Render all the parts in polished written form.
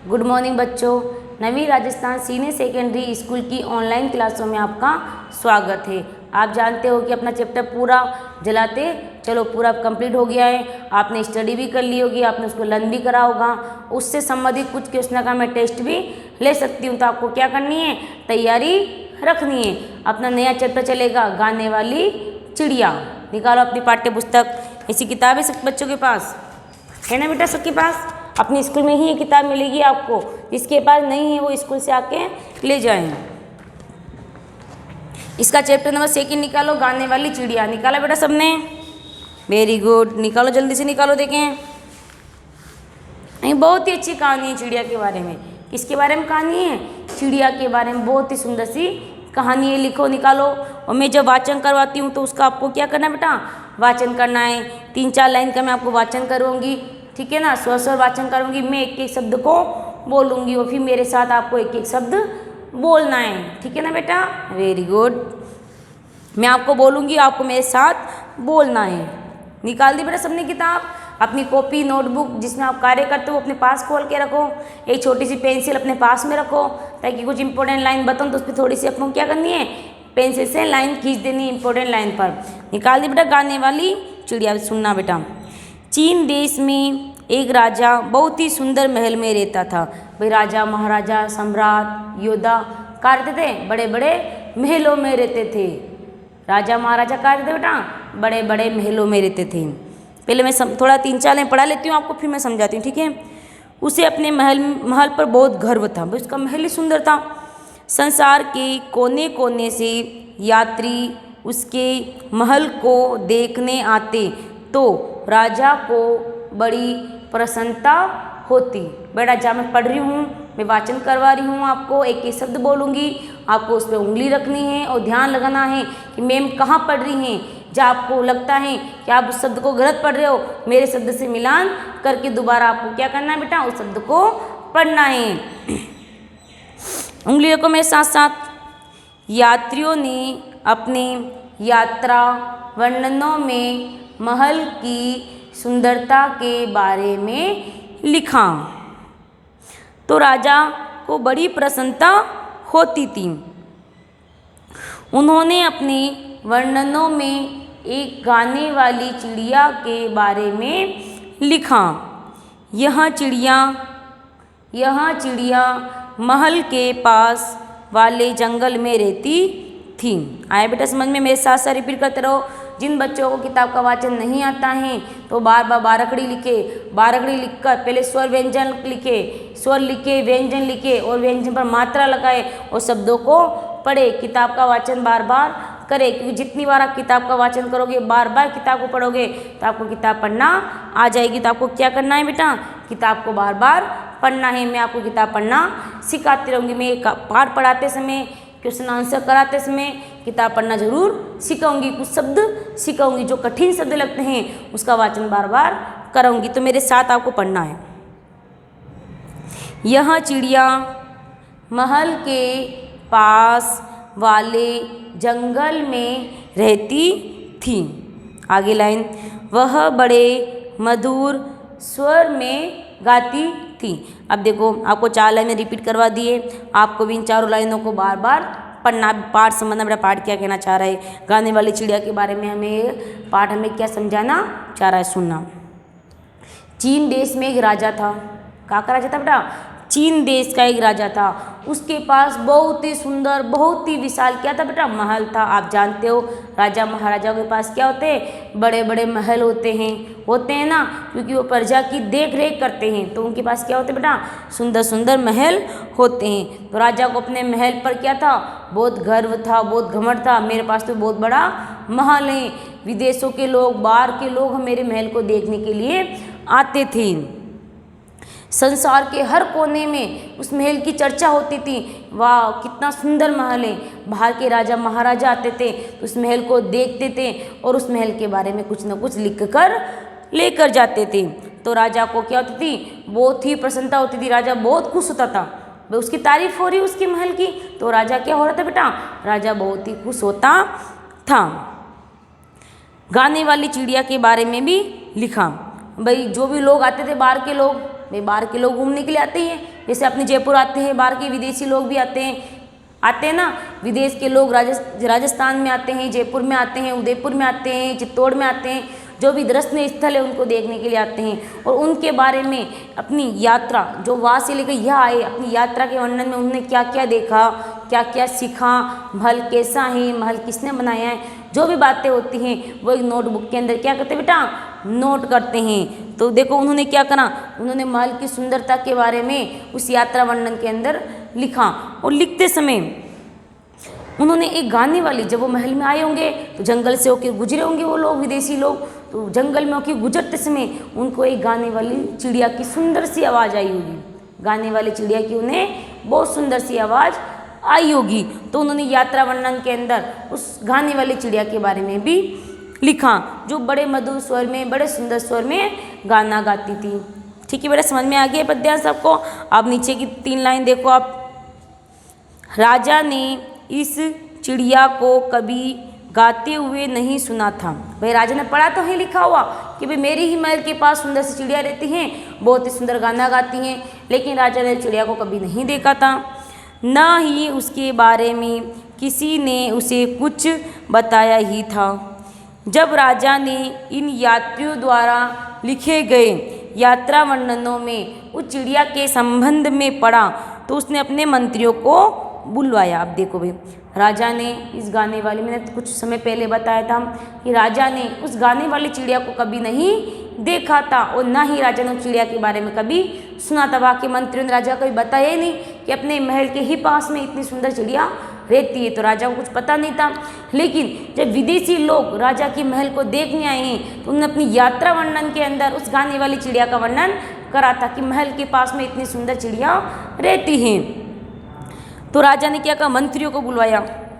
Good morning बच्चों। नवी Rajasthan senior secondary school की online क्लासों में आपका स्वागत है। आप जानते हो कि अपना चैप्टर पूरा जलाते चलो पूरा कंप्लीट हो गया है। आपने स्टडी भी कर ली होगी, आपने उसको लर्न भी करा होगा। उससे संबंधित कुछ क्वेश्चन का मैं टेस्ट भी ले सकती हूँ। तो आपको क्या करनी है, तैयारी रखनी है। अपना नया चैप्टर चलेगा गाने वाली चिड़िया। निकालो अपनी पाठ्य पुस्तक। ऐसी किताबें सब बच्चों के पास है ना बेटा, सबके पास। अपनी स्कूल में ही ये किताब मिलेगी आपको। जिसके पास नहीं है वो स्कूल से आके ले जाएं। इसका चैप्टर नंबर 2 निकालो, गाने वाली चिड़िया। निकाला बेटा सबने? वेरी गुड, निकालो जल्दी से निकालो। देखें, बहुत ही अच्छी कहानी है चिड़िया के बारे में। किसके बारे में कहानी है? चिड़िया के बारे में बहुत ही सुंदर सी कहानी है। लिखो, निकालो। और मैं जब वाचन करवाती हूँ तो उसका आपको क्या करना है बेटा, वाचन करना है। 3-4 लाइन का मैं आपको वाचन करूँगी, ठीक है ना। स्वर वाचन करूँगी, मैं एक एक शब्द को बोलूँगी और फिर मेरे साथ आपको एक एक शब्द बोलना है, ठीक है ना बेटा। Very good. मैं आपको बोलूँगी, आपको मेरे साथ बोलना है। निकाल दी बेटा सबने किताब? अपनी कॉपी नोटबुक जिसमें आप कार्य करते हो अपने पास खोल के रखो। एक छोटी सी पेंसिल अपने पास में रखो, ताकि कुछ इंपॉर्टेंट लाइन बताऊँ तो उस पर थोड़ी सी आपको क्या करनी है, पेंसिल से लाइन खींच देनी है इंपॉर्टेंट लाइन पर। निकाल दी बेटा गाने वाली चिड़िया। सुनना बेटा। चीन देश में एक राजा बहुत ही सुंदर महल में रहता था। भाई राजा महाराजा सम्राट योद्धा कहाँ रहते थे? बड़े बड़े महलों में रहते थे। राजा महाराजा कहाँ रहते थे बेटा? बड़े बड़े महलों में रहते थे। पहले मैं थोड़ा 3-4 लाइन पढ़ा लेती हूँ आपको, फिर मैं समझाती हूँ, ठीक है। उसे अपने महल पर बहुत गर्व था। भाई उसका महल ही सुंदर था। संसार के कोने कोने से यात्री उसके महल को देखने आते तो राजा को बड़ी प्रसन्नता होती। बेटा जहाँ मैं पढ़ रही हूँ, मैं वाचन करवा रही हूँ आपको, एक एक शब्द बोलूँगी, आपको उस पर उंगली रखनी है और ध्यान लगाना है कि मैम कहाँ पढ़ रही हैं। जहाँ आपको लगता है कि आप उस शब्द को गलत पढ़ रहे हो, मेरे शब्द से मिलान करके दोबारा आपको क्या करना है बेटा, उस शब्द को पढ़ना है। उंगलियों को मेरे साथ साथ। यात्रियों ने अपने यात्रा वर्णनों में महल की सुंदरता के बारे में लिखा तो राजा को बड़ी प्रसन्नता होती थी। उन्होंने अपने वर्णनों में एक गाने वाली चिड़िया के बारे में लिखा। यह चिड़िया महल के पास वाले जंगल में रहती थी। आया बेटा समझ में? मेरे साथ साथ रिपीट करते रहो। जिन बच्चों को किताब का वाचन नहीं आता है तो बार बार बारकड़ी लिखे। बारकड़ी लिखकर पहले स्वर व्यंजन लिखे, स्वर लिखे, व्यंजन लिखे और व्यंजन पर मात्रा लगाए और शब्दों को पढ़े। किताब का वाचन बार बार करें, क्योंकि जितनी बार आप किताब का वाचन करोगे, बार बार किताब को पढ़ोगे तो आपको किताब पढ़ना आ जाएगी। तो आपको क्या करना है बेटा, किताब को बार बार पढ़ना है। मैं आपको किताब पढ़ना सिखाती रहूँगी। मैं पाठ पढ़ाते समय, क्वेश्चन आंसर कराते समय किताब पढ़ना जरूर सिखाऊंगी। कुछ शब्द सिखाऊंगी, जो कठिन शब्द लगते हैं उसका वाचन बार बार कराऊंगी। तो मेरे साथ आपको पढ़ना है। यह चिड़िया महल के पास वाले जंगल में रहती थी। आगे लाइन, वह बड़े मधुर स्वर में गाती थी। अब देखो आपको 4 लाइनें रिपीट करवा दिए, आपको भी इन 4 लाइनों को बार बार पढ़ना। पाठ समझना बेटा, पाठ क्या कहना चाह रहा है, गाने वाली चिड़िया के बारे में हमें पाठ हमें क्या समझाना चाह रहा है, सुनना। चीन देश में एक राजा था। कहाँ का राजा था बेटा? चीन देश का एक राजा था। उसके पास बहुत ही सुंदर, बहुत ही विशाल क्या था बेटा, महल था। आप जानते हो राजा महाराजाओं के पास क्या होते हैं, बड़े बड़े महल होते हैं ना, क्योंकि वो प्रजा की देख रेख करते हैं। तो उनके पास क्या होते बेटा, सुंदर सुंदर महल होते हैं। तो राजा को अपने महल पर क्या था, बहुत गर्व था, बहुत घमंड था। मेरे पास तो बहुत बड़ा महल है, विदेशों के लोग, बाहर के लोग मेरे महल को देखने के लिए आते थे। संसार के हर कोने में उस महल की चर्चा होती थी। वाह कितना सुंदर महल है। बाहर के राजा महाराजा आते थे, उस महल को देखते थे और उस महल के बारे में कुछ न कुछ लिख कर लेकर जाते थे। तो राजा को क्या होती थी, बहुत ही प्रसन्नता होती थी। राजा बहुत खुश होता था। उसकी तारीफ हो रही उसके महल की, तो राजा क्या हो रहा था बेटा, राजा बहुत ही खुश होता था। गाने वाली चिड़िया के बारे में भी लिखा। भाई जो भी लोग आते थे, बाहर के लोग, भाई बाहर के लोग घूमने के लिए आते हैं, जैसे अपने जयपुर आते हैं, बाहर के विदेशी लोग भी आते हैं ना, विदेश के लोग राजस्थान में आते हैं, जयपुर में आते हैं, उदयपुर में आते हैं, चित्तौड़ में आते हैं, जो भी दर्शनीय स्थल है उनको देखने के लिए आते हैं और उनके बारे में अपनी यात्रा जो वहाँ से लेकर यह आए, अपनी यात्रा के वर्णन में उन्होंने क्या क्या देखा, क्या क्या सीखा, महल कैसा है, महल किसने बनाया है, जो भी बातें होती हैं वो एक नोटबुक के अंदर क्या करते हैं बेटा, नोट करते हैं। तो देखो उन्होंने क्या करा, उन्होंने महल की सुंदरता के बारे में उस यात्रा वर्णन के अंदर लिखा और लिखते समय उन्होंने एक गाने वाली, जब वो महल में आए होंगे तो जंगल से होकर गुजरे होंगे वो लोग, विदेशी लोग, तो जंगल में होकर गुजरते समय उनको एक गाने वाली चिड़िया की सुंदर सी आवाज़ आई होगी, गाने वाली चिड़िया की उन्हें बहुत सुंदर सी आवाज़ आई होगी। तो उन्होंने यात्रा वर्णन के अंदर उस गाने वाली चिड़िया के बारे में भी लिखा, जो बड़े मधुर स्वर में, बड़े सुंदर स्वर में गाना गाती थी। ठीक है बेटा, समझ में आ गया पद्यांश आपको। आप नीचे की 3 लाइन देखो आप, राजा ने इस चिड़िया को कभी गाते हुए नहीं सुना था। भाई राजा ने पढ़ा तो है लिखा हुआ कि भाई मेरी ही महल के पास सुंदर सी चिड़िया रहती हैं, बहुत ही सुंदर गाना गाती हैं, लेकिन राजा ने चिड़िया को कभी नहीं देखा था, न ही उसके बारे में किसी ने उसे कुछ बताया ही था। जब राजा ने इन यात्रियों द्वारा लिखे गए यात्रा वर्णनों में उस चिड़िया के संबंध में पढ़ा तो उसने अपने मंत्रियों को बुलवाया। अब देखो भाई, राजा ने इस गाने वाली, मैंने कुछ समय पहले बताया था कि राजा ने उस गाने वाली चिड़िया को कभी नहीं देखा था और ना ही राजा ने उस चिड़िया के बारे में कभी सुना था। बाकी मंत्रियों ने राजा को कभी बताया ही नहीं कि अपने महल के ही पास में इतनी सुंदर चिड़िया रहती है, तो राजा को कुछ पता नहीं था। लेकिन जब विदेशी लोग राजा के महल को देखने आए हैं तो उन्होंने अपनी यात्रा वर्णन के अंदर उस गाने वाली चिड़िया का वर्णन करा था कि महल के पास में इतनी सुंदर चिड़िया रहती हैं। तो राजा ने क्या कहा, मंत्रियों को बुलवाया।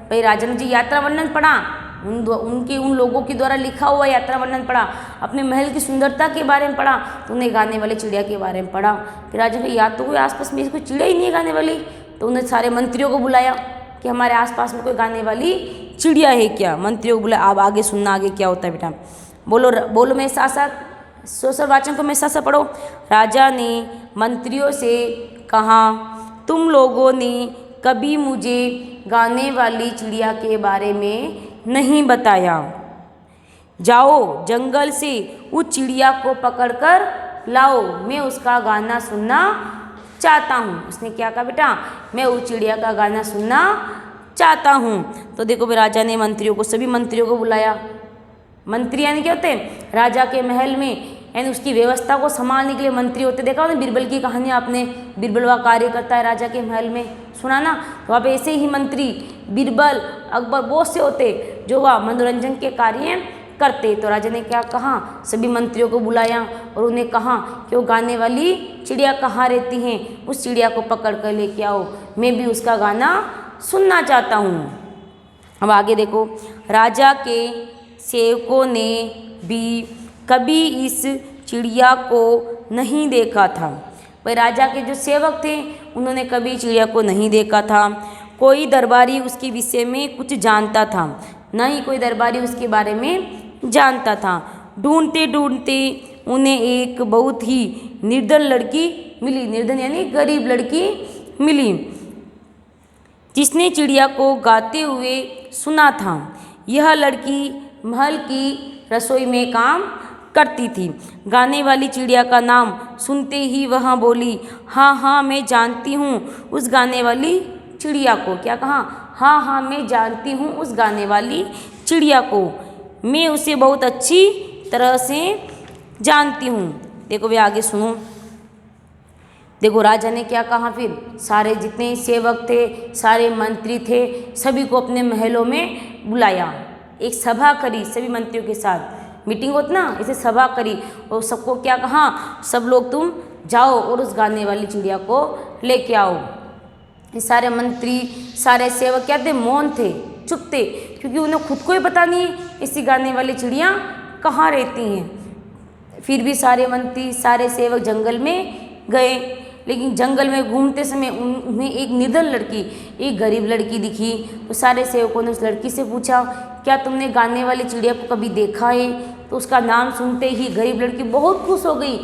भाई राजा ने जी यात्रा वर्णन पढ़ा, उन लोगों के द्वारा लिखा हुआ यात्रा वर्णन पढ़ा, अपने महल की सुंदरता के बारे में पढ़ा, तो उन्हें गाने वाली चिड़िया के बारे में पढ़ा। फिर राजा ने याद तो कोई आसपास में कोई चिड़िया ही नहीं है गाने वाली, तो उन्हें सारे मंत्रियों को बुलाया कि हमारे आसपास में कोई गाने वाली चिड़िया है क्या। मंत्रियों को बुलाया। आप आगे सुनना, आगे क्या होता है बेटा, बोलो मेरे साथ साथ, सोशल वाचन को मेरे साथ साथ पढ़ो। राजा ने मंत्रियों से कहा, तुम लोगों ने कभी मुझे गाने वाली चिड़िया के बारे में नहीं बताया, जाओ जंगल से उस चिड़िया को पकड़कर लाओ, मैं उसका गाना सुनना चाहता हूँ। उसने क्या कहा बेटा, मैं उस चिड़िया का गाना सुनना चाहता हूँ। तो देखो भाई राजा ने मंत्रियों को, सभी मंत्रियों को बुलाया। मंत्री यानी क्या होते हैं, राजा के महल में यानी उसकी व्यवस्था को संभालने के लिए मंत्री होते। देखा होता बीरबल की कहानी आपने, बीरबल वह कार्य करता है राजा के महल में, सुना ना। तो वहाँ पे ऐसे ही मंत्री बीरबल अकबर बहुत से होते जो वह मनोरंजन के कार्य करते। तो राजा ने क्या कहा, सभी मंत्रियों को बुलाया और उन्हें कहा कि वो गाने वाली चिड़िया कहाँ रहती हैं, उस चिड़िया को पकड़ कर लेके आओ, मैं भी उसका गाना सुनना चाहता हूँ। अब आगे देखो, राजा के सेवकों ने भी कभी इस चिड़िया को नहीं देखा था। भाई राजा के जो सेवक थे उन्होंने कभी चिड़िया को नहीं देखा था। कोई दरबारी उसके विषय में कुछ जानता था, न ही कोई दरबारी उसके बारे में जानता था। ढूंढते ढूंढते उन्हें एक बहुत ही निर्धन लड़की मिली, निर्धन यानी गरीब लड़की मिली, जिसने चिड़िया को गाते हुए सुना था। यह लड़की महल की रसोई में काम करती थी। गाने वाली चिड़िया का नाम सुनते ही वह बोली, हाँ हाँ मैं जानती हूँ उस गाने वाली चिड़िया को। क्या कहा, हाँ हाँ मैं जानती हूँ उस गाने वाली चिड़िया को, मैं उसे बहुत अच्छी तरह से जानती हूँ। देखो वे आगे सुनो। देखो राजा ने क्या कहा, फिर सारे जितने सेवक थे, सारे मंत्री थे, सभी को अपने महलों में बुलाया। एक सभा करी सभी मंत्रियों के साथ, मीटिंग होती ना, इसे सभा करी और सबको क्या कहा, सब लोग तुम जाओ और उस गाने वाली चिड़िया को लेके आओ। ये सारे मंत्री सारे सेवक क्या थे, मौन थे, चुप थे, क्योंकि उन्हें खुद को ही पता नहीं इसी गाने वाली चिड़िया कहाँ रहती हैं। फिर भी सारे मंत्री सारे सेवक जंगल में गए, लेकिन जंगल में घूमते समय उन्हें एक निर्धन लड़की, एक गरीब लड़की दिखी। तो सारे सेवकों ने उस लड़की से पूछा, क्या तुमने गाने वाली चिड़िया को कभी देखा है? तो उसका नाम सुनते ही गरीब लड़की बहुत खुश हो गई,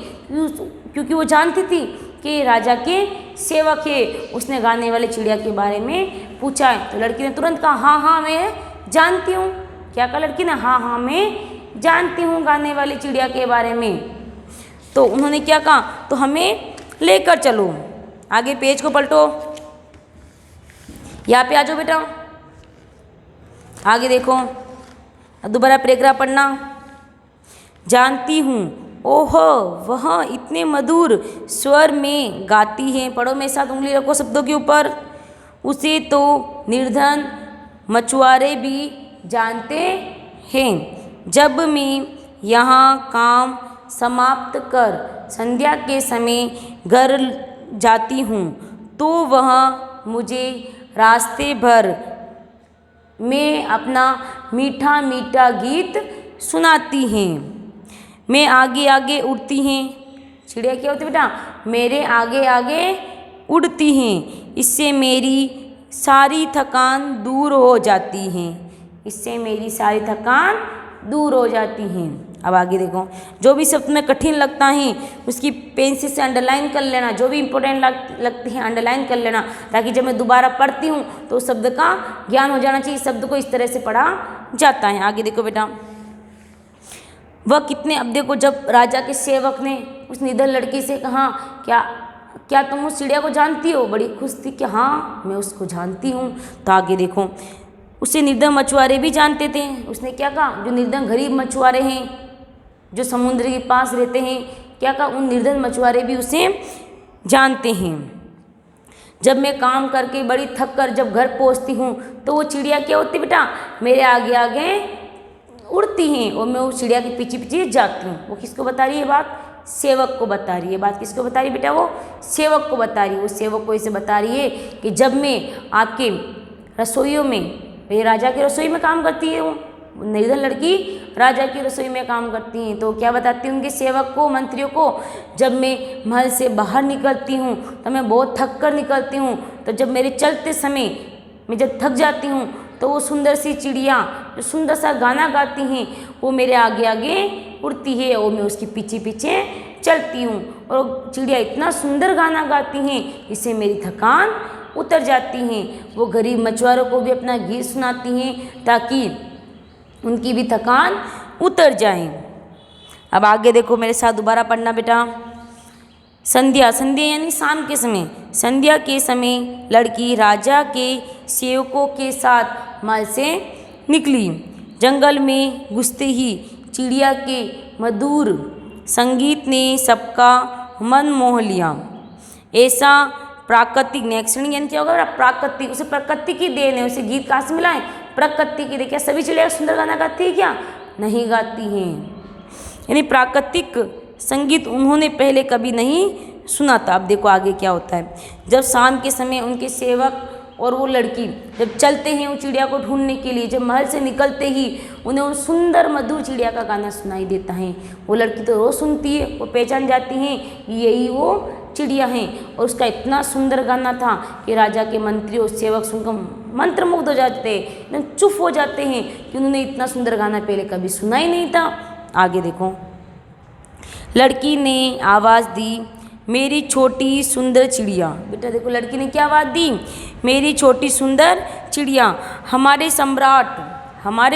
क्योंकि वो जानती थी कि राजा के सेवक है। उसने गाने वाली चिड़िया के बारे में पूछा है तो लड़की ने तुरंत कहा हाँ हाँ मैं जानती हूँ। क्या कहा लड़की ने? हाँ हाँ मैं जानती हूँ गाने वाली चिड़िया के बारे में। तो उन्होंने क्या कहा? तो हमें लेकर चलो। आगे पेज को पलटो, यहाँ पे आ जाओ बेटा, आगे देखो, दोबारा पैराग्राफ पढ़ना। जानती हूँ, ओह वह इतने मधुर स्वर में गाती है। पढ़ो मेरे साथ, उंगली रखो शब्दों के ऊपर। उसे तो निर्धन मछुआरे भी जानते हैं। जब मैं यहाँ काम समाप्त कर संध्या के समय घर जाती हूँ तो वह मुझे रास्ते भर में अपना मीठा मीठा गीत सुनाती हैं। मैं आगे आगे उड़ती हैं। चिड़िया क्या होती है बेटा? मेरे आगे आगे उड़ती हैं। इससे मेरी सारी थकान दूर हो जाती है। इससे मेरी सारी थकान दूर हो जाती हैं। अब आगे देखो, जो भी शब्द में कठिन लगता है उसकी पेंसिल से अंडरलाइन कर लेना। जो भी इंपॉर्टेंट लगते हैं अंडरलाइन कर लेना, ताकि जब मैं दोबारा पढ़ती हूँ तो उस शब्द का ज्ञान हो जाना चाहिए। शब्द को इस तरह से पढ़ा जाता है। आगे देखो बेटा, वह कितने, अब देखो, जब राजा के सेवक ने उस निडर लड़की से कहा क्या तुम उस चिड़िया को जानती हो? बड़ी खुश थी कि हाँ मैं उसको जानती हूँ। तो आगे देखो, उसे निर्धन मछुआरे भी जानते थे। उसने क्या कहा? जो निर्धन गरीब मछुआरे हैं जो समुद्र के पास रहते हैं, क्या कहा? उन निर्धन मछुआरे भी उसे जानते हैं। जब मैं काम करके बड़ी थक कर जब घर पहुंचती हूँ तो वो चिड़िया क्या होती बेटा? मेरे आगे आगे उड़ती हैं और मैं उस चिड़िया के पीछे पीछे जाती हूँ। वो किसको बता रही है बात? सेवक को बता रही है। बात किसको बता रही है बेटा? वो सेवक को बता रही है। वो सेवक को इसे बता रही है कि जब मैं आपके रसोइयों में, ये राजा की रसोई में काम करती है, वो निर्धन लड़की राजा की रसोई में काम करती हैं, तो क्या बताती हैं उनके सेवक को, मंत्रियों को? जब मैं महल से बाहर निकलती हूँ तो मैं बहुत थक कर निकलती हूँ। तो जब मेरे चलते समय मैं जब थक जाती हूँ तो वो सुंदर सी चिड़िया जो सुंदर सा गाना गाती हैं वो मेरे आगे आगे उड़ती है और मैं उसके पीछे पीछे चलती हूँ। और चिड़िया इतना सुंदर गाना गाती हैं, इससे मेरी थकान उतर जाती हैं। वो गरीब मछुआरों को भी अपना गीत सुनाती हैं ताकि उनकी भी थकान उतर जाए। अब आगे देखो मेरे साथ, दोबारा पढ़ना बेटा। संध्या, संध्या यानी शाम के समय। संध्या के समय लड़की राजा के सेवकों के साथ महल से निकली। जंगल में घुसते ही चिड़िया के मधुर संगीत ने सबका मन मोह लिया। ऐसा प्राकृतिक, नेक्स्ट यानी क्या होगा? प्राकृतिक, उसे प्रकृति की देन है। उसे गीत कहाँ से मिला है? प्रकृति की। देखिए सभी चिड़िया सुंदर गाना गाती है क्या? नहीं गाती हैं। यानी प्राकृतिक संगीत उन्होंने पहले कभी नहीं सुना था। अब देखो आगे क्या होता है। जब शाम के समय उनके सेवक और वो लड़की जब चलते हैं उस चिड़िया को ढूंढने के लिए, जब महल से निकलते ही उन्हें उन सुंदर मधुर चिड़िया का गाना सुनाई देता है। वो लड़की तो रोज सुनती है, वो पहचान जाती हैं कि यही वो चिड़िया हैं। और उसका इतना सुंदर गाना था कि राजा के मंत्री और सेवक सुनकर मंत्रमुग्ध हो जाते, एकदम चुप हो जाते हैं कि उन्होंने इतना सुंदर गाना पहले कभी सुना ही नहीं था। आगे देखो, लड़की ने आवाज़ दी, मेरी छोटी सुंदर चिड़िया। बेटा देखो लड़की ने क्या आवाज़ दी? मेरी छोटी सुंदर चिड़िया। हमारे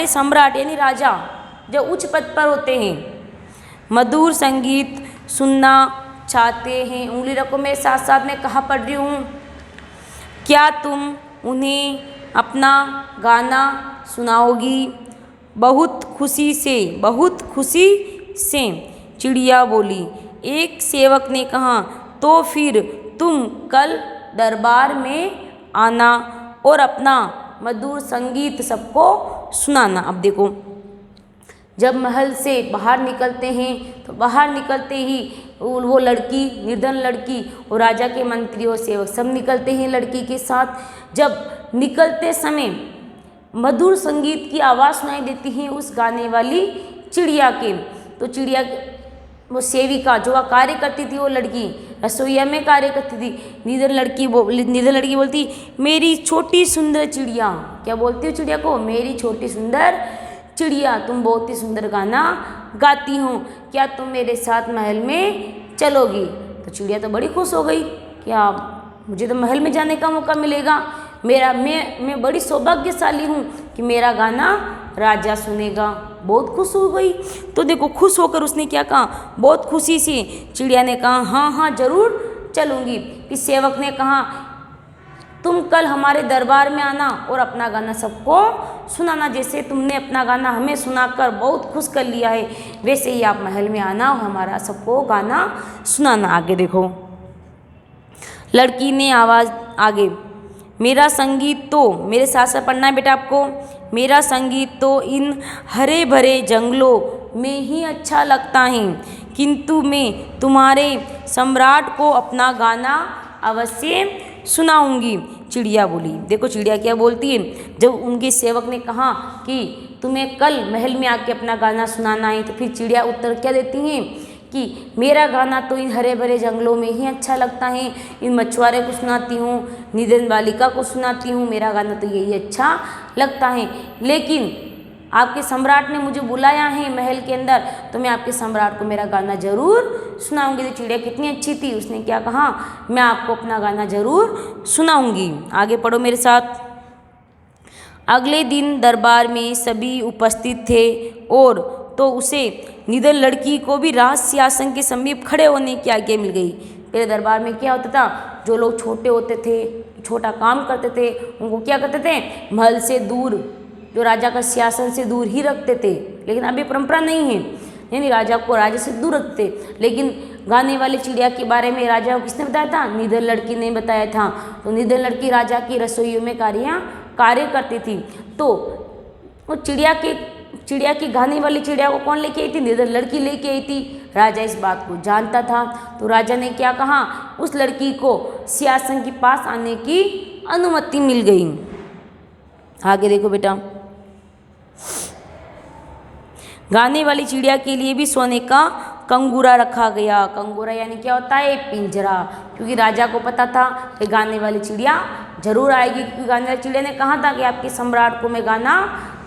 सम्राट यानी राजा जो उच्च पद पर होते हैं मधुर संगीत सुनना चाहते हैं। उंगली रखो मेरे साथ साथ, मैं कहाँ पढ़ रही हूँ। क्या तुम उन्हें अपना गाना सुनाओगी? बहुत खुशी से चिड़िया बोली। एक सेवक ने कहा, तो फिर तुम कल दरबार में आना और अपना मधुर संगीत सबको सुनाना। अब देखो, जब महल से बाहर निकलते हैं तो बाहर निकलते ही वो लड़की, निर्धन लड़की और राजा के मंत्री और सेवक सब निकलते हैं लड़की के साथ। जब निकलते समय मधुर संगीत की आवाज़ सुनाई देती है उस गाने वाली चिड़िया के, तो चिड़िया वो सेविका जो वह कार्य करती थी, वो लड़की रसोईया में कार्य करती थी, निर्धन लड़की बोलती, मेरी छोटी सुंदर चिड़िया। क्या बोलती हो चिड़िया को? मेरी छोटी सुंदर चिड़िया, तुम बहुत ही सुंदर गाना गाती हो, क्या तुम मेरे साथ महल में चलोगी? तो चिड़िया तो बड़ी खुश हो गई कि आप मुझे तो महल में जाने का मौका मिलेगा, मैं बड़ी सौभाग्यशाली हूँ कि मेरा गाना राजा सुनेगा। बहुत खुश हो गई। तो देखो खुश होकर उसने क्या कहा, बहुत खुशी से चिड़िया ने कहा हाँ हाँ जरूर चलूँगी। फिर सेवक ने कहा तुम कल हमारे दरबार में आना और अपना गाना सबको सुनाना। जैसे तुमने अपना गाना हमें सुनाकर बहुत खुश कर लिया है, वैसे ही आप महल में आना और हमारा सबको गाना सुनाना। आगे देखो, लड़की ने आवाज़ आगे, मेरा संगीत तो, मेरे साथ साथ पढ़ना है बेटा आपको, मेरा संगीत तो इन हरे भरे जंगलों में ही अच्छा लगता है, किंतु मैं तुम्हारे सम्राट को अपना गाना अवश्य सुनाऊंगी। चिड़िया बोली। देखो चिड़िया क्या बोलती है, जब उनके सेवक ने कहा कि तुम्हें कल महल में आके अपना गाना सुनाना है, तो फिर चिड़िया उत्तर क्या देती हैं कि मेरा गाना तो इन हरे भरे जंगलों में ही अच्छा लगता है, इन मछुआरे को सुनाती हूँ, निधन बालिका को सुनाती हूँ, मेरा गाना तो यही अच्छा लगता है, लेकिन आपके सम्राट ने मुझे बुलाया है महल के अंदर, तो मैं आपके सम्राट को मेरा गाना जरूर सुनाऊंगी। तो चिड़िया कितनी अच्छी थी, उसने क्या कहा, मैं आपको अपना गाना जरूर सुनाऊंगी। आगे पढ़ो मेरे साथ। अगले दिन दरबार में सभी उपस्थित थे और तो उसे निधन लड़की को भी राज सिंहासन के समीप खड़े होने की आज्ञा मिल गई। पहले दरबार में क्या होता था, जो लोग छोटे होते थे, छोटा काम करते थे, उनको क्या करते थे, महल से दूर, जो राजा का सिंहासन से दूर ही रखते थे। लेकिन अभी परंपरा नहीं है, यानी राजा को राजा से दूर रखते। लेकिन गाने वाली चिड़िया के बारे में राजा को किसने बताया था, निधन लड़की ने बताया था। तो निधन लड़की राजा की रसोइयों में कार्य करती थी। तो वो चिड़िया की गाने वाली चिड़िया को कौन लेके आई थी, निधन लड़की लेके आई थी। राजा इस बात को जानता था, तो राजा ने क्या कहा, उस लड़की को सिंहासन के पास आने की अनुमति मिल गई। आगे देखो बेटा, गाने वाली चिड़िया के लिए भी सोने का कंगूरा रखा गया। कंगूरा यानी क्या होता है, पिंजरा, क्योंकि राजा को पता था कि गाने वाली चिड़िया जरूर आएगी, क्योंकि गाने वाली चिड़िया ने कहा था कि आपके सम्राट को मैं गाना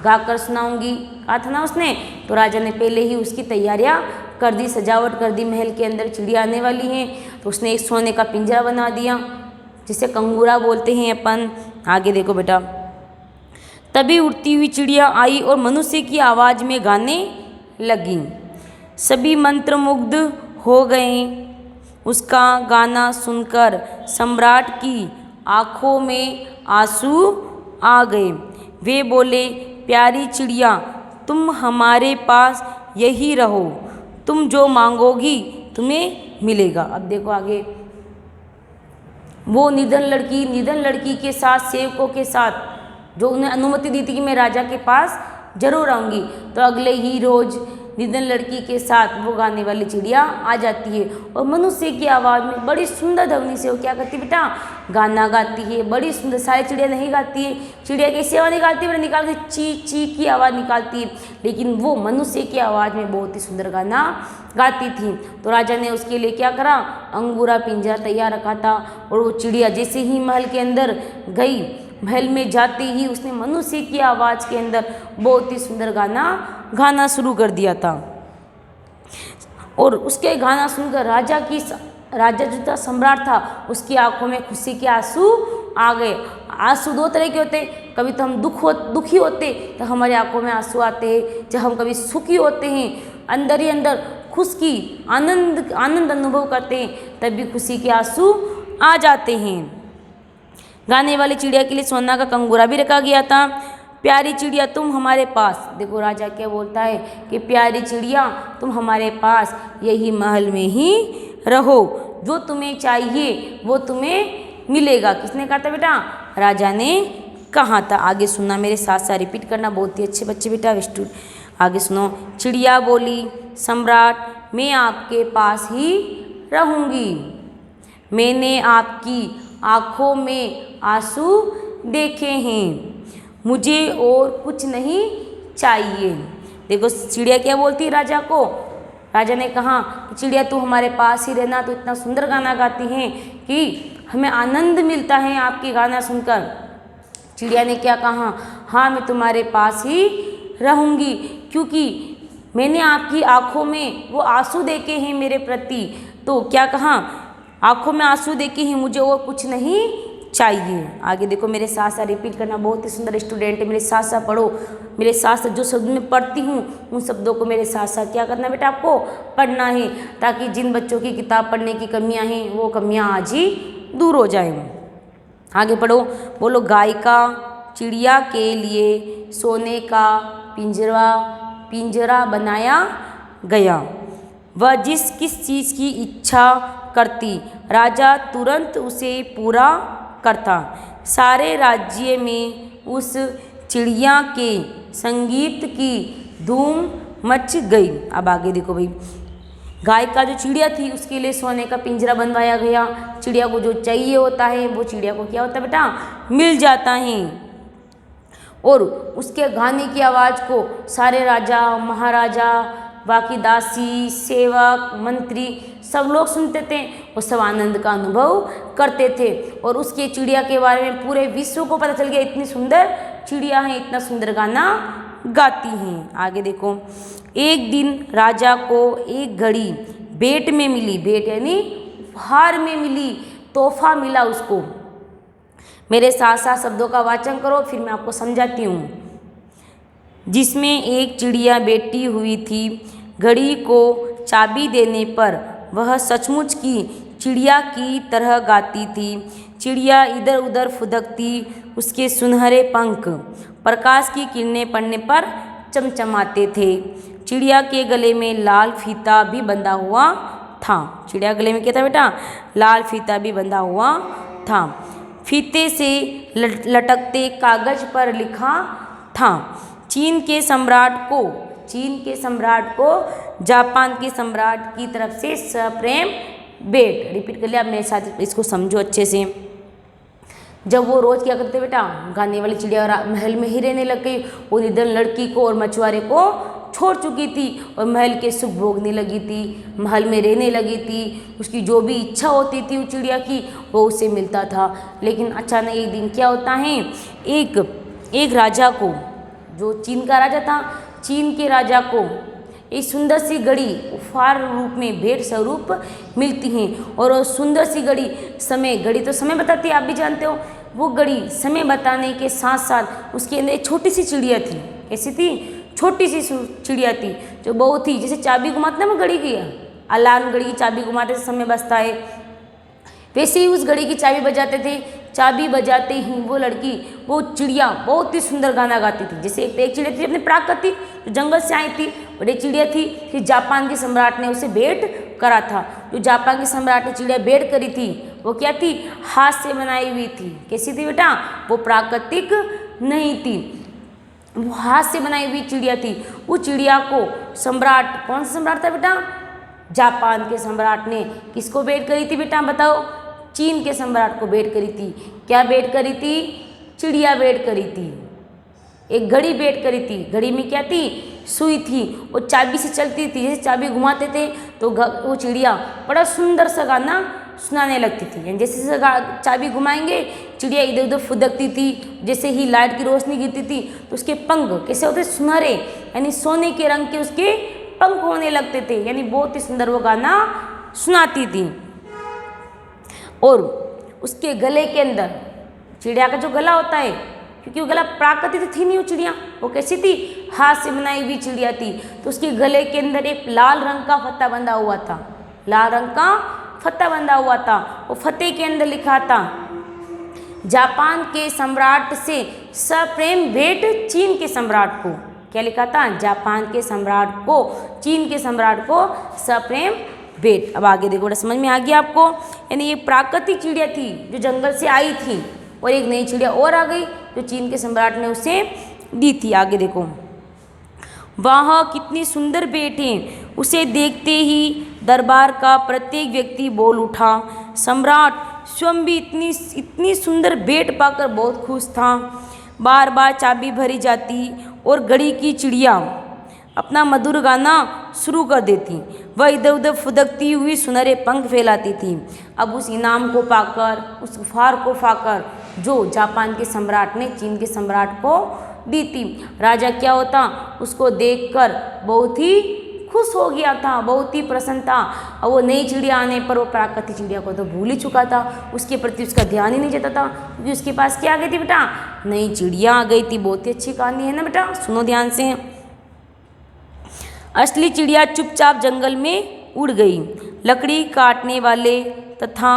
गाकर सुनाऊंगी, कहा था ना उसने। तो राजा ने पहले ही उसकी तैयारियां कर दी, सजावट कर दी, महल के अंदर चिड़िया आने वाली हैं, तो उसने एक सोने का पिंजरा बना दिया, जिसे कंगूरा बोलते हैं अपन। आगे देखो बेटा, तभी उड़ती हुई चिड़िया आई और मनुष्य की आवाज़ में गाने लगी। सभी मंत्रमुग्ध हो गए। उसका गाना सुनकर सम्राट की आँखों में आंसू आ गए। वे बोले, प्यारी चिड़िया, तुम हमारे पास यही रहो, तुम जो मांगोगी तुम्हें मिलेगा। अब देखो आगे, वो निधन लड़की के साथ, सेवकों के साथ, जो उन्हें अनुमति दी थी कि मैं राजा के पास जरूर आऊँगी, तो अगले ही रोज निधन लड़की के साथ वो गाने वाली चिड़िया आ जाती है और मनुष्य की आवाज़ में बड़ी सुंदर ध्वनि से वो क्या करती है बेटा, गाना गाती है। बड़ी सुंदर, सारी चिड़िया नहीं गाती है, चिड़िया कैसी आवाज़ निकालती है, निकालती ची ची की आवाज़ निकालती है, लेकिन वो मनुष्य की आवाज़ में बहुत ही सुंदर गाना गाती थी। तो राजा ने उसके लिए क्या करा, अंगूरा पिंजरा तैयार रखा था, और वो चिड़िया जैसे ही महल के अंदर गई, महल में जाते ही उसने मनुष्य की आवाज़ के अंदर बहुत ही सुंदर गाना शुरू कर दिया था। और उसके गाना सुनकर राजा जो था, सम्राट था, उसकी आंखों में खुशी के आंसू आ गए। आंसू दो तरह के होते हैं, कभी तो हम दुखी होते तो हमारी आंखों में आंसू आते हैं, जब हम कभी सुखी होते हैं, अंदर ही अंदर खुशी आनंद अनुभव करते हैं, तब भी खुशी के आंसू आ जाते हैं। गाने वाली चिड़िया के लिए सोना का कंगूरा भी रखा गया था। प्यारी चिड़िया, तुम हमारे पास, देखो राजा क्या बोलता है कि प्यारी चिड़िया, तुम हमारे पास यही महल में ही रहो, जो तुम्हें चाहिए वो तुम्हें मिलेगा। किसने कहा था बेटा, राजा ने कहा था। आगे सुनना, मेरे साथ साथ रिपीट करना, बहुत ही अच्छे बच्चे बेटा। आगे सुनो। चिड़िया बोली, सम्राट, मैं आपके पास ही रहूँगी, मैंने आपकी आँखों में आंसू देखे हैं, मुझे और कुछ नहीं चाहिए। देखो चिड़िया क्या बोलती है राजा को, राजा ने कहा चिड़िया तू हमारे पास ही रहना, तो इतना सुंदर गाना गाती हैं कि हमें आनंद मिलता है आपकी गाना सुनकर। चिड़िया ने क्या कहा, हाँ मैं तुम्हारे पास ही रहूँगी, क्योंकि मैंने आपकी आँखों में वो आंसू देखे हैं मेरे प्रति। तो क्या कहा, आंखों में आंसू देखे ही मुझे और कुछ नहीं चाहिए। आगे देखो, मेरे साथ साथ रिपीट करना। बहुत ही सुंदर स्टूडेंट है, मेरे साथ साथ पढ़ो। मेरे साथ साथ जो शब्द मैं पढ़ती हूँ उन शब्दों को मेरे साथ साथ क्या करना बेटा, आपको पढ़ना है, ताकि जिन बच्चों की किताब पढ़ने की कमियाँ हैं वो कमियाँ आज ही दूर हो जाएं। आगे पढ़ो, बोलो। गाय का चिड़िया के लिए सोने का पिंजरा बनाया गया। वह जिस किस चीज़ की इच्छा करती राजा तुरंत उसे पूरा करता। सारे राज्य में उस चिड़िया के संगीत की धूम मच गई। अब आगे देखो भाई, गाय का जो चिड़िया थी उसके लिए सोने का पिंजरा बनवाया गया। चिड़िया को जो चाहिए होता है वो चिड़िया को क्या होता है बेटा, मिल जाता है। और उसके गाने की आवाज़ को सारे राजा महाराजा, बाकी दासी, सेवक, मंत्री सब लोग सुनते थे और सब आनंद का अनुभव करते थे। और उसके चिड़िया के बारे में पूरे विश्व को पता चल गया, इतनी सुंदर चिड़िया है, इतना सुंदर गाना गाती हैं। आगे देखो, एक दिन राजा को एक घड़ी भेंट में मिली। भेंट यानी उपहार में मिली, तोहफा मिला उसको। मेरे साथ साथ शब्दों का वाचन करो, फिर मैं आपको समझाती हूँ। जिसमें एक चिड़िया बैठी हुई थी। घड़ी को चाबी देने पर वह सचमुच की चिड़िया की तरह गाती थी। चिड़िया इधर उधर फुदकती, उसके सुनहरे पंख प्रकाश की किरणें पड़ने पर चमचमाते थे। चिड़िया के गले में लाल फीता भी बंधा हुआ था। चिड़िया गले में क्या था बेटा, लाल फीता भी बंधा हुआ था। फीते से लटकते कागज पर लिखा था, चीन के सम्राट को जापान के सम्राट की तरफ से सप्रेम भेंट। रिपीट कर लिया, अब मेरे साथ इसको समझो अच्छे से। जब वो रोज क्या करते बेटा, गाने वाली चिड़िया महल में ही रहने लग गई। वो इधर लड़की को और मछुआरे को छोड़ चुकी थी और महल के सुख भोगने लगी थी, महल में रहने लगी थी। उसकी जो भी इच्छा होती थी उस चिड़िया की वो उसे मिलता था। लेकिन अचानक एक दिन क्या होता है, एक राजा को, जो चीन का राजा था, चीन के राजा को एक सुंदर सी घड़ी उपहार रूप में भेंट स्वरूप मिलती हैं। और वो सुंदर सी घड़ी तो समय बताती है, आप भी जानते हो। वो घड़ी समय बताने के साथ साथ उसके अंदर एक छोटी सी चिड़िया थी। कैसी थी, छोटी सी चिड़िया थी जो बहुत ही, जैसे चाबी घुमाते ना वो घड़ी की, अलार्म घड़ी की चाबी घुमाते समय बजता है, वैसे ही उस घड़ी की चाबी बजाते थे। चाबी बजाते ही वो चिड़िया बहुत ही सुंदर गाना गाती थी। जैसे एक चिड़िया थी अपने प्राकृतिक जो जंगल से आई थी, और एक चिड़िया थी कि जापान के सम्राट ने उसे भेंट करा था। जो जापान के सम्राट ने चिड़िया भेंट करी थी वो क्या थी, हाथ से बनाई हुई थी। कैसी थी बेटा, वो प्राकृतिक नहीं थी, वो हाथ से बनाई हुई चिड़िया थी। उस चिड़िया को सम्राट, कौन सा सम्राट था बेटा, जापान के सम्राट ने किसको भेंट करी थी बेटा, बताओ, चीन के सम्राट को भेंट करी थी। क्या भेंट करी थी, चिड़िया भेंट करी थी। एक घड़ी भेंट करी थी। घड़ी में क्या थी, सुई थी, वो चाबी से चलती थी। जैसे चाबी घुमाते थे तो वो चिड़िया बड़ा सुंदर सा गाना सुनाने लगती थी। यानी जैसे चाबी घुमाएंगे चिड़िया इधर उधर फुदकती थी। जैसे ही लाइट की रोशनी गिरती थी तो उसके पंख कैसे होते, सुनहरे, यानी सोने के रंग के उसके पंख होने लगते थे। यानी बहुत ही सुंदर वो गाना सुनाती थी। और उसके गले के अंदर, चिड़िया का जो गला होता है, क्योंकि वो गला प्राकृतिक थी नहीं, वो चिड़िया वो कैसी थी, हाथ से बनाई हुई चिड़िया थी। तो उसके गले के अंदर एक लाल रंग का फत्ता बंधा हुआ था। लाल रंग का फत्ता बंधा हुआ था। वो फत्ते के अंदर लिखा था, जापान के सम्राट से सप्रेम भेंट चीन के सम्राट को। क्या लिखा था, जापान के सम्राट को, चीन के सम्राट को सप्रेम भेंट। अब आगे देखो, बड़ा समझ में आ गया आपको। यानी ये प्राकृतिक चिड़िया थी जो जंगल से आई थी, और एक नई चिड़िया और आ गई जो चीन के सम्राट ने उसे दी थी। आगे देखो, वह कितनी सुंदर भेंट है, उसे देखते ही दरबार का प्रत्येक व्यक्ति बोल उठा। सम्राट स्वयं भी इतनी सुंदर भेंट पाकर बहुत खुश था। बार बार चाबी भरी जाती और घड़ी की चिड़िया अपना मधुर गाना शुरू कर देती। वह इधर उधर फुदकती हुई सुनहरे पंख फैलाती थी। अब उस इनाम को पाकर, उस उपहार को पाकर जो जापान के सम्राट ने चीन के सम्राट को दी थी, राजा क्या होता, उसको देखकर बहुत ही खुश हो गया था, बहुत ही प्रसन्न था। और वो नई चिड़िया आने पर वो प्राकृतिक चिड़िया को तो भूल ही चुका था, उसके प्रति उसका ध्यान ही नहीं जाता था, क्योंकि उसके पास क्या आ गई थी बेटा, नई चिड़िया आ गई थी। बहुत ही अच्छी कहानी है ना बेटा, सुनो ध्यान से। असली चिड़िया चुपचाप जंगल में उड़ गई। लकड़ी काटने वाले तथा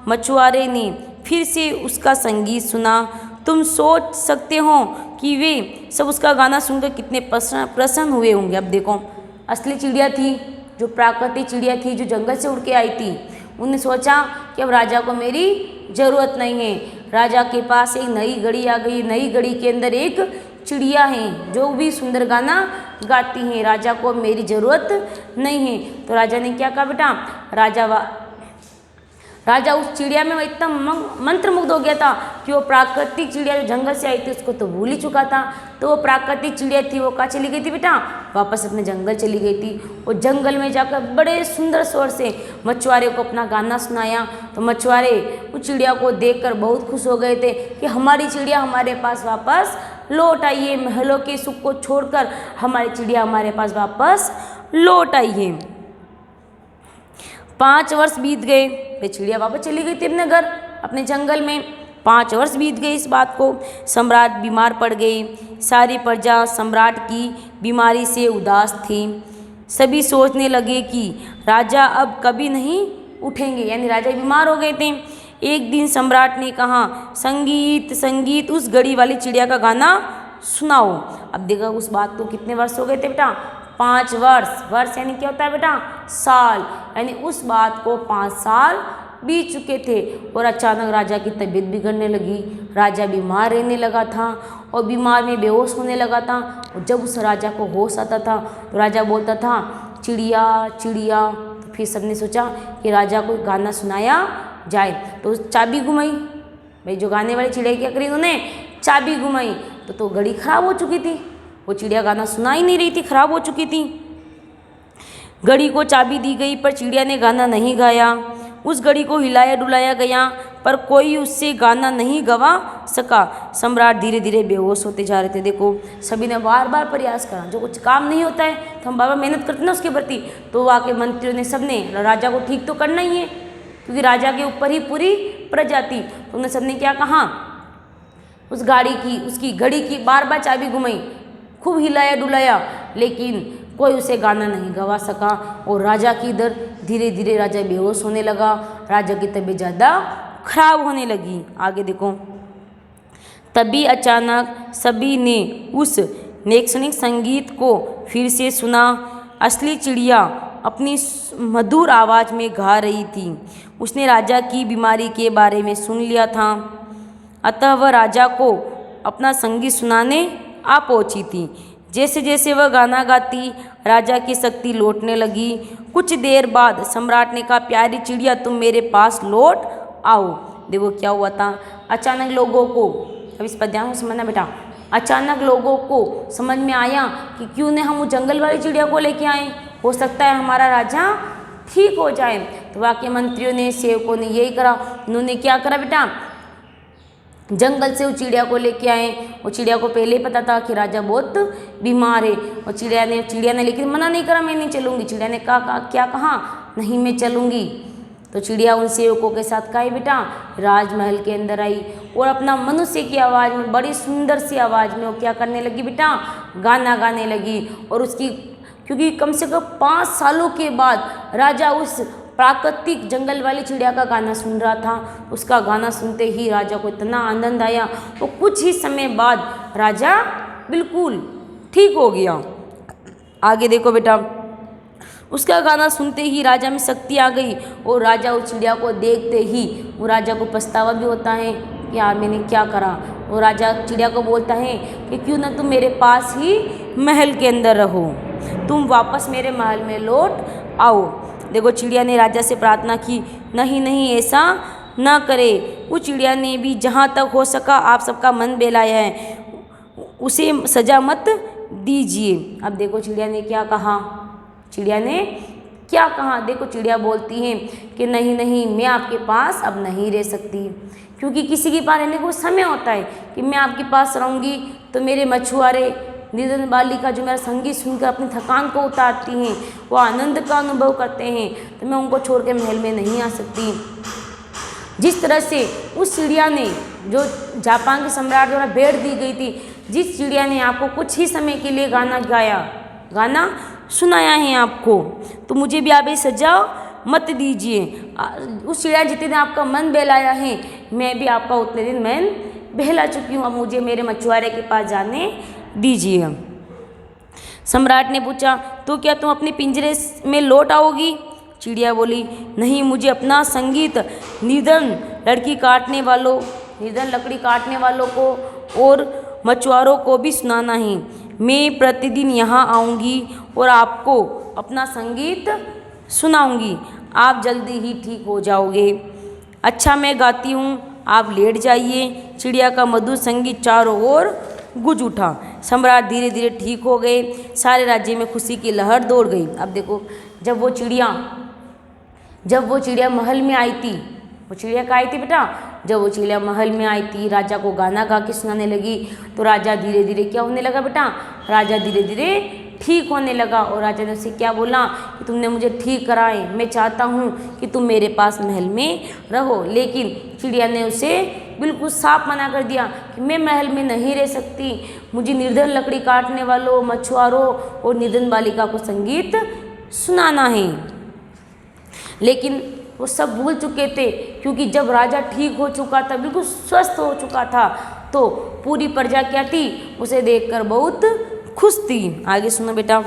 मछुआरे ने फिर से उसका संगीत सुना। तुम सोच सकते हो कि वे सब उसका गाना सुनकर कितने प्रसन्न हुए होंगे। अब देखो, असली चिड़िया थी, जो प्राकृतिक चिड़िया थी, जो जंगल से उड़ के आई थी, उन्हें सोचा कि अब राजा को मेरी ज़रूरत नहीं है। राजा के पास एक नई घड़ी आ गई, नई घड़ी के अंदर एक चिड़िया है जो भी सुंदर गाना गाती हैं, राजा को मेरी ज़रूरत नहीं है। तो राजा ने क्या कहा बेटा, राजा उस चिड़िया में इतना मंत्रमुग्ध हो गया था कि वो प्राकृतिक चिड़िया जो जंगल से आई थी उसको तो भूल ही चुका था। तो वो प्राकृतिक चिड़िया थी, वो कहाँ चली गई थी बेटा, वापस अपने जंगल चली गई थी। वो जंगल में जाकर बड़े सुंदर स्वर से मछुआरे को अपना गाना सुनाया। तो मछुआरे उस चिड़िया को देखकर बहुत खुश हो गए थे कि हमारी चिड़िया हमारे पास वापस लौट आई है, महलों के सुख को छोड़कर हमारी चिड़िया हमारे पास वापस लौट आई है। 5 वर्ष बीत गए, वे चिड़िया वापस चली गई थी अपने घर, अपने जंगल में। 5 वर्ष बीत गए इस बात को। सम्राट बीमार पड़ गए। सारी प्रजा सम्राट की बीमारी से उदास थी। सभी सोचने लगे कि राजा अब कभी नहीं उठेंगे, यानी राजा बीमार हो गए थे। एक दिन सम्राट ने कहा, संगीत संगीत, उस घड़ी वाली चिड़िया का गाना सुनाओ। अब देखो, उस बात को कितने वर्ष हो गए थे बेटा, 5 वर्ष। वर्ष यानी क्या होता है बेटा, साल, यानी उस बात को 5 साल बीत चुके थे। और अचानक राजा की तबीयत बिगड़ने लगी। राजा बीमार रहने लगा था और बीमार में बेहोश होने लगा था। और जब उस राजा को होश आता था तो राजा बोलता था, चिड़िया चिड़िया। तो फिर सबने सोचा कि राजा को गाना सुनाया जाए। तो चाबी घुमाई, भाई जो गाने वाली चिड़िया क्या करी, उन्होंने चाबी घुमाई। तो घड़ी खराब हो चुकी थी, वो चिड़िया गाना सुना ही नहीं रही थी, खराब हो चुकी थी। घड़ी को चाबी दी गई पर चिड़िया ने गाना नहीं गाया। उस घड़ी को हिलाया डुलाया गया पर कोई उससे गाना नहीं गवा सका। सम्राट धीरे धीरे बेहोश होते जा रहे थे। देखो, सभी ने बार बार प्रयास करा, जो कुछ काम नहीं होता है तो हम बार बार मेहनत करते ना उसके प्रति। तो वहाँ के मंत्रियों ने, सबने राजा को ठीक तो करना ही है, क्योंकि राजा के ऊपर ही पूरी प्रजा थी। तो उन्हें सबने क्या कहा, उस उसकी घड़ी की बार बार चाबी घुमाई, खूब हिलाया डुलाया, लेकिन कोई उसे गाना नहीं गवा सका। और राजा की इधर धीरे धीरे राजा बेहोश होने लगा, राजा की तबीयत ज़्यादा खराब होने लगी। आगे देखो, तभी अचानक सभी ने उस नेक्सनिक संगीत को फिर से सुना। असली चिड़िया अपनी मधुर आवाज़ में गा रही थी। उसने राजा की बीमारी के बारे में सुन लिया था, अतः वह राजा को अपना संगीत सुनाने आ पहुंची थी। जैसे जैसे वह गाना गाती, राजा की शक्ति लौटने लगी। कुछ देर बाद सम्राट ने कहा, प्यारी चिड़िया तुम मेरे पास लौट आओ। देखो क्या हुआ था, अचानक लोगों को, अब इस पर ध्यान से समझना बेटा, अचानक लोगों को समझ में आया कि क्यों न हम उस जंगल वाली चिड़िया को लेके आए, हो सकता है हमारा राजा ठीक हो जाए। तो वहाँ के मंत्रियों ने, सेवकों ने यही करा। उन्होंने क्या करा बेटा, जंगल से उस चिड़िया को लेके आए। वो चिड़िया को पहले ही पता था कि राजा बहुत बीमार है। और चिड़िया ने लेकिन मना नहीं करा, मैं नहीं चलूँगी। चिड़िया ने कहा, क्या कहा, नहीं मैं चलूँगी। तो चिड़िया उन सेवकों के साथ का बेटा राजमहल के अंदर आई और अपना मनुष्य की आवाज़ में, बड़ी सुंदर सी आवाज़ में वो क्या करने लगी बेटा, गाना गाने लगी। और उसकी, क्योंकि कम से कम 5 सालों के बाद राजा उस प्राकृतिक जंगल वाली चिड़िया का गाना सुन रहा था। उसका गाना सुनते ही राजा को इतना आनंद आया, तो कुछ ही समय बाद राजा बिल्कुल ठीक हो गया। आगे देखो बेटा, उसका गाना सुनते ही राजा में शक्ति आ गई और राजा उस चिड़िया को देखते ही वो राजा को पछतावा भी होता है कि यार मैंने क्या करा। वो राजा चिड़िया को बोलता है कि क्यों ना तुम मेरे पास ही महल के अंदर रहो, तुम वापस मेरे महल में लौट आओ। देखो, चिड़िया ने राजा से प्रार्थना की, नहीं नहीं ऐसा ना करे। उस चिड़िया ने भी जहाँ तक हो सका आप सबका मन बहलाया है, उसे सजा मत दीजिए। अब देखो चिड़िया ने क्या कहा, चिड़िया ने क्या कहा, देखो चिड़िया बोलती है कि नहीं नहीं मैं आपके पास अब नहीं रह सकती, क्योंकि किसी के पास रहने को समय होता है कि मैं आपके पास रहूँगी तो मेरे मछुआरे निर्धन बालिका जो मेरा संगीत सुनकर अपनी थकान को उतारती हैं, वो आनंद का अनुभव करते हैं, तो मैं उनको छोड़ के महल में नहीं आ सकती। जिस तरह से उस चिड़िया ने, जो जापान के सम्राट द्वारा भेंट दी गई थी, जिस चिड़िया ने आपको कुछ ही समय के लिए गाना गाया, गाना सुनाया है आपको, तो मुझे भी आप ये सजा मत दीजिए। उस चिड़िया जितने दिन आपका मन बहलाया है, मैं भी आपका उतने दिन मन बहला चुकी हूँ, अब मुझे मेरे मछुआरे के पास जाने दीजिए। सम्राट ने पूछा, तो क्या तुम अपने पिंजरे में लौट आओगी? चिड़िया बोली, नहीं, मुझे अपना संगीत निर्धन लकड़ी काटने वालों को और मछुआरों को भी सुनाना है। मैं प्रतिदिन यहाँ आऊँगी और आपको अपना संगीत सुनाऊँगी, आप जल्दी ही ठीक हो जाओगे। अच्छा, मैं गाती हूँ, आप लेट जाइए। चिड़िया का मधुर संगीत चारों ओर गूंज उठा। सम्राट धीरे धीरे ठीक हो गए। सारे राज्य में खुशी की लहर दौड़ गई। अब देखो, जब वो चिड़िया महल में आई थी, वो चिड़िया कहाँ आई थी बेटा? जब वो चिड़िया महल में आई थी, राजा को गाना गा के सुनाने लगी, तो राजा धीरे धीरे क्या होने लगा बेटा? राजा धीरे धीरे ठीक होने लगा। और राजा ने उससे क्या बोला कि तुमने मुझे ठीक कराए, मैं चाहता हूँ कि तुम मेरे पास महल में रहो। लेकिन चिड़िया ने उसे बिल्कुल साफ मना कर दिया कि मैं महल में नहीं रह सकती, मुझे निर्धन लकड़ी काटने वालों, मछुआरों और निर्धन बालिका को संगीत सुनाना है। लेकिन वो सब भूल चुके थे, क्योंकि जब राजा ठीक हो चुका था, बिल्कुल स्वस्थ हो चुका था, तो पूरी प्रजा क्या थी? उसे देखकर बहुत खुश थी। आगे सुनो बेटा।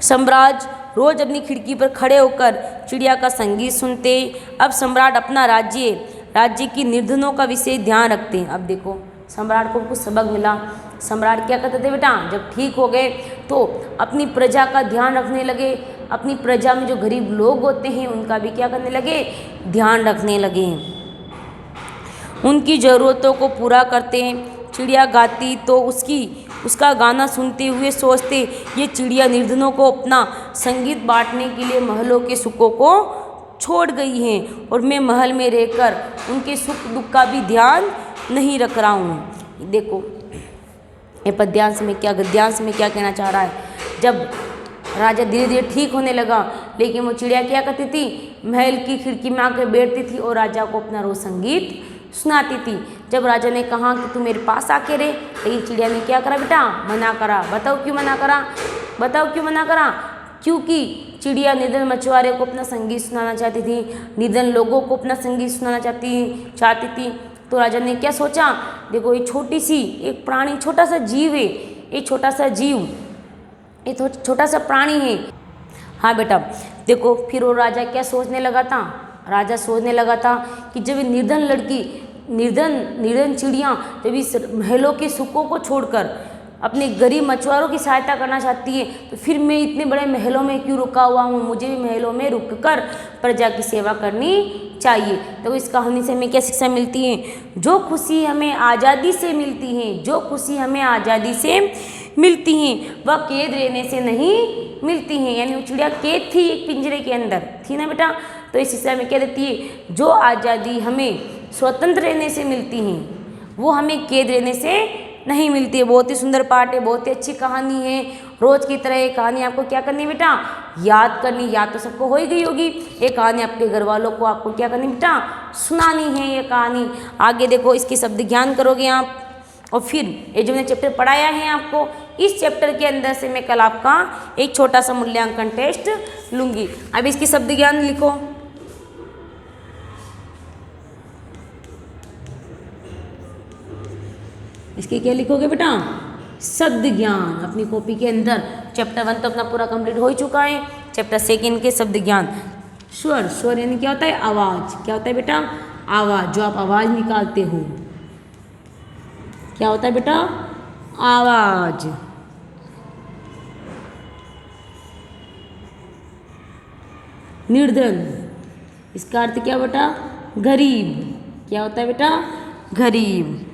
सम्राट रोज अपनी खिड़की पर खड़े होकर चिड़िया का संगीत सुनते। अब सम्राट अपना राज्य की निर्धनों का विशेष ध्यान रखते हैं। अब देखो, सम्राट को कुछ सबक मिला। सम्राट क्या करते थे बेटा? जब ठीक हो गए तो अपनी प्रजा का ध्यान रखने लगे। अपनी प्रजा में जो गरीब लोग होते हैं, उनका भी क्या करने लगे? ध्यान रखने लगे, उनकी ज़रूरतों को पूरा करते। चिड़िया गाती तो उसका गाना सुनते हुए सोचते, ये चिड़िया निर्धनों को अपना संगीत बांटने के लिए महलों के सुखों को छोड़ गई हैं, और मैं महल में रहकर उनके सुख दुख का भी ध्यान नहीं रख रहा हूँ। देखो, ये गद्यांश में क्या कहना चाह रहा है? जब राजा धीरे धीरे ठीक होने लगा, लेकिन वो चिड़िया क्या करती थी? महल की खिड़की में आकर बैठती थी और राजा को अपना रोज संगीत सुनाती थी। जब राजा ने कहा कि तू मेरे पास आके रहे, लेकिन चिड़िया ने क्या करा बेटा? मना करा। बताओ क्यों मना करा? क्योंकि चिड़िया निर्धन मछुआरे को अपना संगीत सुनाना चाहती थी, निर्धन लोगों को अपना संगीत सुनाना चाहती थी। तो राजा ने क्या सोचा? देखो, ये एक प्राणी, छोटा सा जीव है, ये छोटा सा प्राणी है। हाँ बेटा, देखो, फिर वो राजा क्या सोचने लगा था? राजा सोचने लगा था कि जब ये निर्धन चिड़िया जब इस महलों के सुखों को छोड़कर अपने गरीब मछुआरों की सहायता करना चाहती है, तो फिर मैं इतने बड़े महलों में क्यों रुका हुआ हूँ? मुझे भी महलों में रुककर प्रजा की सेवा करनी चाहिए। तो इस कहानी से हमें क्या शिक्षा मिलती है? जो खुशी हमें आज़ादी से मिलती हैं, वह कैद रहने से नहीं मिलती हैं। यानी वो चिड़िया कैद थी एक पिंजरे के अंदर, थी ना बेटा? तो इस शिक्षा में क्या देती है? जो आज़ादी हमें स्वतंत्र रहने से मिलती हैं, वो हमें कैद रहने से नहीं मिलती है। बहुत ही सुंदर पाठ है, बहुत ही अच्छी कहानी है। रोज की तरह ये कहानी आपको क्या करनी है बेटा? याद करनी। याद तो सबको हो ही गई होगी। ये कहानी आपके घर वालों को आपको क्या करनी बेटा? सुनानी है ये कहानी। आगे देखो, इसके शब्द ज्ञान करोगे आप, और फिर ये जो मैंने चैप्टर पढ़ाया है आपको, इस चैप्टर के अंदर से मैं कल आपका एक छोटा सा मूल्यांकन टेस्ट लूँगी। अब इसकी शब्द ज्ञान लिखो। इसके क्या लिखोगे बेटा? शब्द ज्ञान। अपनी कॉपी के अंदर चैप्टर 1 तो अपना पूरा कंप्लीट हो ही चुका है। चैप्टर 2 के शब्द ज्ञान। स्वर यानी क्या होता है? आवाज़। क्या होता है बेटा? आवाज़। जो आप आवाज़ निकालते हो, क्या होता है बेटा? आवाज़। निर्धन, इसका अर्थ क्या बेटा? गरीब। क्या होता है बेटा? गरीब।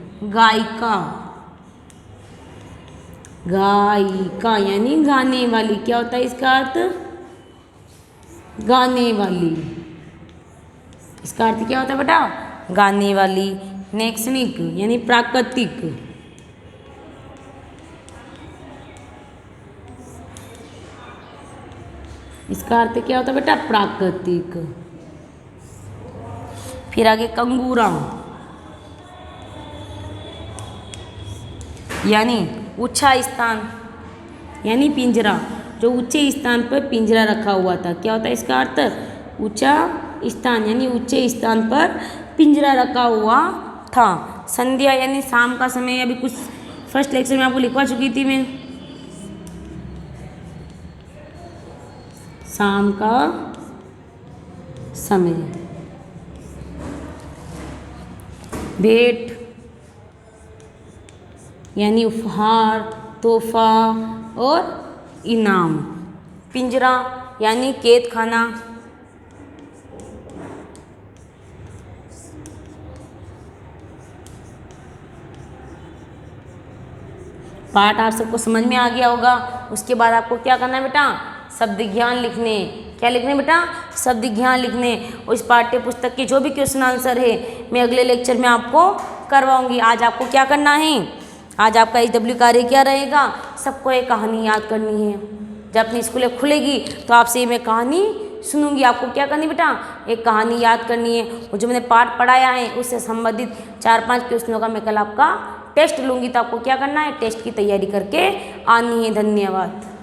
गायिका यानी गाने वाली। क्या होता है इसका अर्थ? गाने वाली। इसका अर्थ क्या होता है बेटा? गाने वाली। नैसर्गिक यानी प्राकृतिक। इसका अर्थ क्या होता है बेटा? प्राकृतिक। फिर आगे कंगूरा, यानी ऊंचा स्थान, यानी पिंजरा, जो ऊंचे स्थान पर पिंजरा रखा हुआ था। क्या होता है इसका अर्थ? ऊंचा स्थान, यानी ऊंचे स्थान पर पिंजरा रखा हुआ था। संध्या यानी शाम का समय, अभी कुछ फर्स्ट लेक्चर में आपको लिखवा चुकी थी मैं। शाम का समय। भेंट यानी उपहार, तोहफा और इनाम। पिंजरा यानी कैद खाना। पाठ आप सबको समझ में आ गया होगा। उसके बाद आपको क्या करना है बेटा? शब्द ज्ञान लिखने। क्या लिखने बेटा? शब्द ज्ञान लिखने। और इस पाठ्य पुस्तक के जो भी क्वेश्चन आंसर है मैं अगले लेक्चर में आपको करवाऊंगी। आज आपको क्या करना है? आज आपका HW कार्य क्या रहेगा? सबको एक कहानी याद करनी है। जब अपनी स्कूलें खुलेगी तो आपसे मैं कहानी सुनूंगी। आपको क्या करनी बेटा? एक कहानी याद करनी है। और जो मैंने पाठ पढ़ाया है उससे संबंधित 4-5 क्वेश्चनों का मैं कल आपका टेस्ट लूँगी। तो आपको क्या करना है? टेस्ट की तैयारी करके आनी है। धन्यवाद।